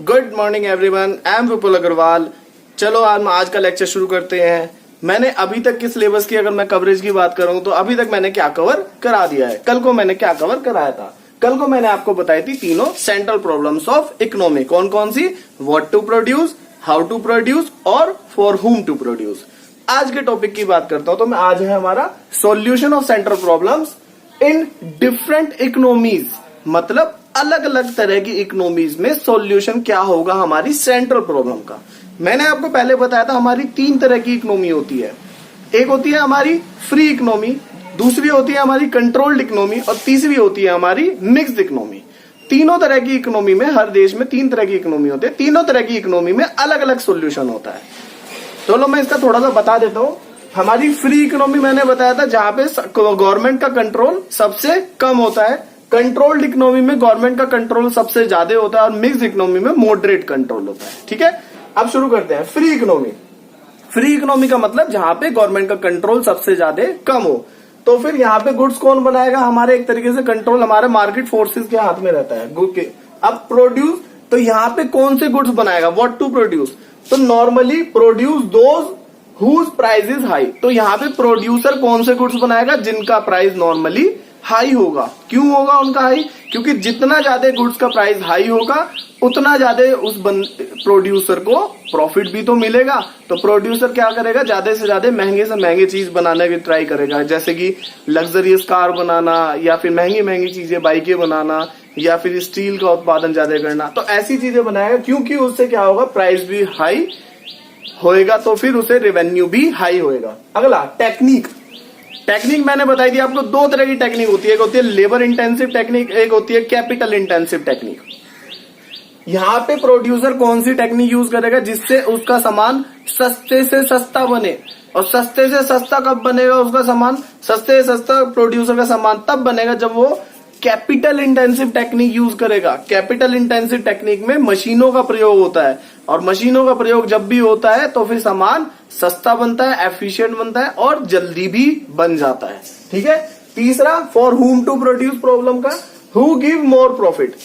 Good morning everyone, I am Vipul Agarwal. चलो आज का लेक्चर शुरू करते हैं। मैंने अभी तक के सिलेबस की अगर मैं कवरेज की बात करूं तो अभी तक मैंने क्या कवर करा दिया है। कल को मैंने क्या कवर कराया था? कल को मैंने आपको बताई थी तीनों सेंट्रल प्रॉब्लम्स ऑफ इकोनॉमी। कौन कौन सी? What to produce, how to produce और फॉर हुम टू प्रोड्यूस। आज के टॉपिक की बात करता हूं तो मैं आज है हमारा solution of central problems in different economies, मतलब अलग अलग तरह की इकोनॉमीज में सॉल्यूशन क्या होगा हमारी सेंट्रल प्रॉब्लम का। मैंने आपको पहले बताया था हमारी तीन तरह की इकोनॉमी होती है। एक होती है हमारी फ्री इकोनॉमी, दूसरी होती है हमारी कंट्रोल्ड इकोनॉमी और तीसरी होती है हमारी मिक्स्ड इकोनॉमी। तीनों तरह की इकोनॉमी में, हर देश में तीन तरह की इकोनॉमी होती है। तीनों तरह की इकोनॉमी में अलग अलग सॉल्यूशन होता है। चलो मैं इसका थोड़ा सा बता देता हूं। हमारी फ्री इकोनॉमी मैंने बताया था जहां पे गवर्नमेंट का कंट्रोल सबसे कम होता है। कंट्रोल्ड इकोनॉमी में गवर्नमेंट का कंट्रोल सबसे ज्यादा होता है और मिक्स्ड इकोनॉमी में मॉडरेट कंट्रोल होता है। ठीक है, अब शुरू करते हैं। Free economy. फ्री इकोनॉमी का मतलब जहां पे गवर्नमेंट का कंट्रोल सबसे ज्यादा कम हो। तो फिर यहाँ पे गुड्स कौन बनाएगा? हमारे एक तरीके से कंट्रोल हमारे मार्केट फोर्सेस के हाथ में रहता है गुड के। अब प्रोड्यूस, तो यहाँ पे कौन से गुड्स बनाएगा? व्हाट टू प्रोड्यूस, तो normally produce those whose price is high. तो यहाँ पे प्रोड्यूसर कौन से गुड्स बनाएगा? जिनका प्राइस नॉर्मली हाई होगा। क्यों होगा उनका हाई? क्योंकि जितना ज्यादा गुड्स का प्राइस हाई होगा उतना ज्यादा उस प्रोड्यूसर को प्रॉफिट भी तो मिलेगा। तो प्रोड्यूसर क्या करेगा? ज्यादा से ज्यादा महंगे से महंगे चीज बनाने की ट्राई करेगा, जैसे कि लग्जरियस कार बनाना या फिर महंगी महंगी चीजें, बाइकें बनाना या फिर स्टील का उत्पादन ज्यादा करना। तो ऐसी चीजें बनाएगा क्योंकि उससे क्या होगा? प्राइस भी हाई होएगा, तो फिर उसे रेवेन्यू भी हाई होएगा। अगला टेक्निक। टेक्निक मैंने बताई थी आपको, दो तरह की टेक्निक होती है। एक होती है लेबर इंटेंसिव टेक्निक, एक होती है कैपिटल इंटेंसिव टेक्निक। यहाँ पे प्रोड्यूसर कौन सी टेक्निक यूज करेगा? जिससे उसका सामान सस्ते से सस्ता बने। और सस्ते से सस्ता कब बनेगा उसका सामान? सस्ते से सस्ता प्रोड्यूसर का सामान तब बनेगा जब वो कैपिटल इंटेंसिव टेक्निक यूज करेगा। कैपिटल इंटेंसिव टेक्निक में मशीनों का प्रयोग होता है और मशीनों का प्रयोग जब भी होता है तो फिर सामान सस्ता बनता है, एफिशिएंट बनता है और जल्दी भी बन जाता है। ठीक है। तीसरा, for whom to produce problem का, हु गिव मोर प्रॉफिट।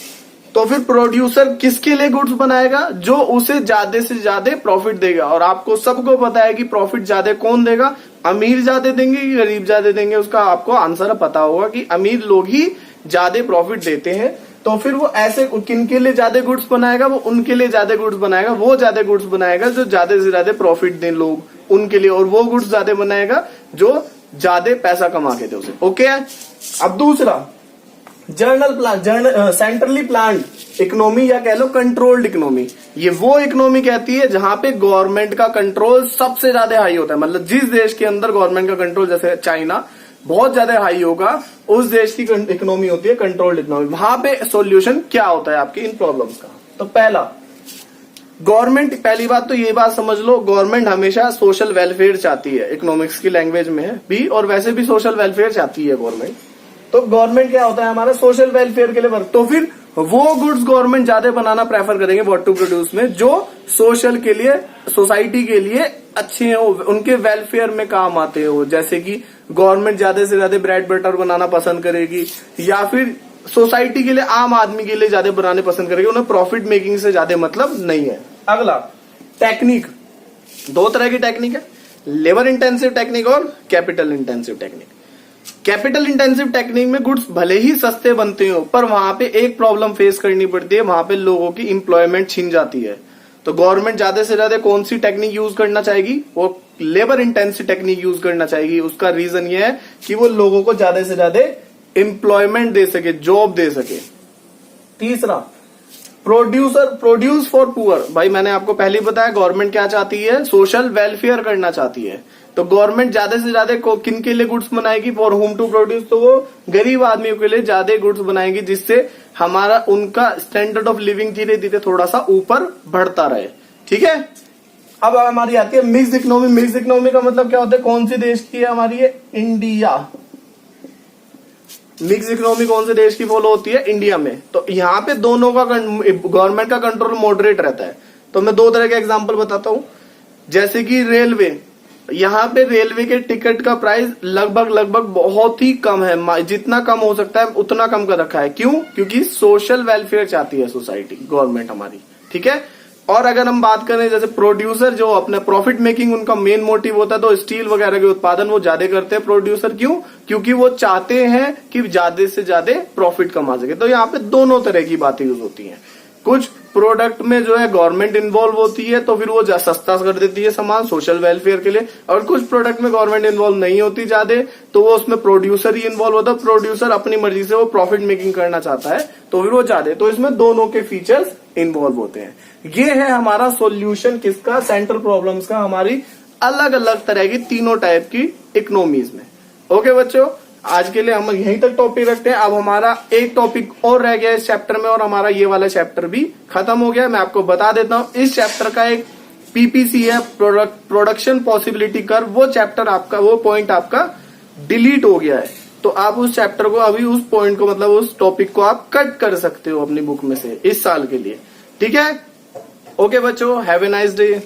तो फिर प्रोड्यूसर किसके लिए गुड्स बनाएगा? जो उसे ज्यादा से ज्यादा प्रॉफिट देगा। और आपको सबको पता है कि प्रॉफिट ज्यादा कौन देगा? अमीर ज्यादा देंगे कि गरीब ज्यादा देंगे? उसका आपको आंसर पता होगा कि अमीर लोग ही ज्यादा प्रॉफिट देते हैं। तो फिर वो ऐसे किनके लिए ज्यादा गुड्स बनाएगा? वो उनके लिए ज्यादा गुड्स बनाएगा। वो ज्यादा गुड्स बनाएगा जो ज्यादा से ज्यादा प्रॉफिट दें लोग उनके लिए, और वो गुड्स ज्यादा बनाएगा जो ज्यादा पैसा कमा के दे उसे। ओके। अब दूसरा, सेंट्रली प्लान्ड इकोनॉमी या कह लो कंट्रोल्ड इकोनॉमी। ये वो इकोनॉमी कहती है जहां पे गवर्नमेंट का कंट्रोल सबसे ज्यादा हाई होता है। मतलब जिस देश के अंदर गवर्नमेंट का कंट्रोल, जैसे चाइना, बहुत ज्यादा हाई होगा, उस देश की इकोनॉमी होती है कंट्रोल्ड इकोनॉमी। वहां पे सॉल्यूशन क्या होता है आपकी इन प्रॉब्लम्स का? तो पहला, गवर्नमेंट, पहली बात तो ये बात समझ लो, गवर्नमेंट हमेशा सोशल वेलफेयर चाहती है। इकोनॉमिक्स की लैंग्वेज में है भी, और वैसे भी सोशल वेलफेयर चाहती है गवर्नमेंट। तो गवर्नमेंट क्या होता है हमारा? सोशल वेलफेयर के लिए वर्क। तो फिर वो गुड्स गवर्नमेंट ज्यादा बनाना प्रेफर करेंगे व्हाट टू प्रोड्यूस में जो सोशल के लिए, सोसाइटी के लिए अच्छे हो, उनके वेलफेयर में काम आते हो। जैसे कि गवर्नमेंट ज्यादा से ज्यादा ब्रेड बटर बनाना पसंद करेगी, या फिर सोसाइटी के लिए, आम आदमी के लिए ज्यादा बनाने पसंद करेगी। उन्हें प्रॉफिट मेकिंग से ज्यादा मतलब नहीं है। अगला, टेक्निक। दो तरह की टेक्निक है, लेबर इंटेंसिव टेक्निक और capital intensive technique. Capital intensive technique में गुड्स भले ही सस्ते बनते हो, पर वहां पे एक प्रॉब्लम फेस करनी पड़ती है, वहां पे लोगों की एम्प्लॉयमेंट छिन जाती है। तो गवर्नमेंट ज्यादा से ज्यादा कौन सी टेक्निक यूज करना चाहेगी? वो लेबर इंटेंसिव टेक्निक यूज करना चाहेगी। उसका रीजन ये है कि वो लोगों को ज्यादा से ज्यादा एम्प्लॉयमेंट दे सके, जॉब दे सके। तीसरा, प्रोड्यूस फॉर पुअर। भाई मैंने आपको पहले ही बताया गवर्नमेंट क्या चाहती है? सोशल वेलफेयर करना चाहती है। तो गवर्नमेंट ज्यादा से ज्यादा किन के लिए गुड्स बनाएगी? For whom to produce. तो वो गरीब आदमियों के लिए ज्यादा गुड्स बनाएगी जिससे हमारा, उनका स्टैंडर्ड ऑफ लिविंग धीरे धीरे थोड़ा सा ऊपर बढ़ता रहे। ठीक है। अब हमारी आती है मिक्स्ड इकोनॉमी। मिक्स्ड इकोनॉमी का मतलब क्या होता है? कौन सी देश की है हमारी? ये इंडिया। मिक्स इकोनॉमी कौन से देश की फॉलो होती है? इंडिया में। तो यहाँ पे दोनों का गवर्नमेंट का कंट्रोल मॉडरेट रहता है। तो मैं दो तरह के एग्जांपल बताता हूं। जैसे कि रेलवे, यहाँ पे रेलवे के टिकट का प्राइस लगभग बहुत ही कम है, जितना कम हो सकता है उतना कम कर रखा है। क्यों? क्योंकि सोशल वेलफेयर चाहती है सोसाइटी, गवर्नमेंट हमारी, ठीक है। और अगर हम बात करें जैसे प्रोड्यूसर जो अपने प्रॉफिट मेकिंग उनका मेन मोटिव होता है, तो स्टील वगैरह के उत्पादन वो ज्यादा करते हैं प्रोड्यूसर। क्यों? क्योंकि वो चाहते हैं कि ज्यादा से ज्यादा प्रॉफिट कमा सके। तो यहाँ पे दोनों तरह की बातें यूज होती हैं। कुछ प्रोडक्ट में जो है गवर्नमेंट इन्वॉल्व होती है तो फिर वो सस्ता कर देती है सामान सोशल वेलफेयर के लिए, और कुछ प्रोडक्ट में गवर्नमेंट इन्वॉल्व नहीं होती ज्यादा, तो वो उसमें प्रोड्यूसर ही इन्वॉल्व होता है। प्रोड्यूसर अपनी मर्जी से वो प्रॉफिट मेकिंग करना चाहता है तो फिर वो ज्यादा, तो इसमें दोनों के फीचर्स इन्वॉल्व होते हैं। ये है हमारा सॉल्यूशन किसका? सेंट्रल प्रॉब्लम्स का, हमारी अलग अलग तरह की तीनों टाइप की इकोनॉमीज में। ओके बच्चों, आज के लिए हम यहीं तक टॉपिक रखते हैं। अब हमारा एक टॉपिक और रह गया इस चैप्टर में, और हमारा ये वाला चैप्टर भी खत्म हो गया। मैं आपको बता देता हूं, इस चैप्टर का एक पीपीसी है, प्रोडक्शन पॉसिबिलिटी कर्व। वो चैप्टर आपका, वो पॉइंट आपका डिलीट हो गया है, तो आप उस चैप्टर को अभी, उस पॉइंट को, मतलब उस टॉपिक को आप कट कर सकते हो अपनी बुक में से इस साल के लिए, ठीक है। ओके बच्चों, हैव ए नाइस डे।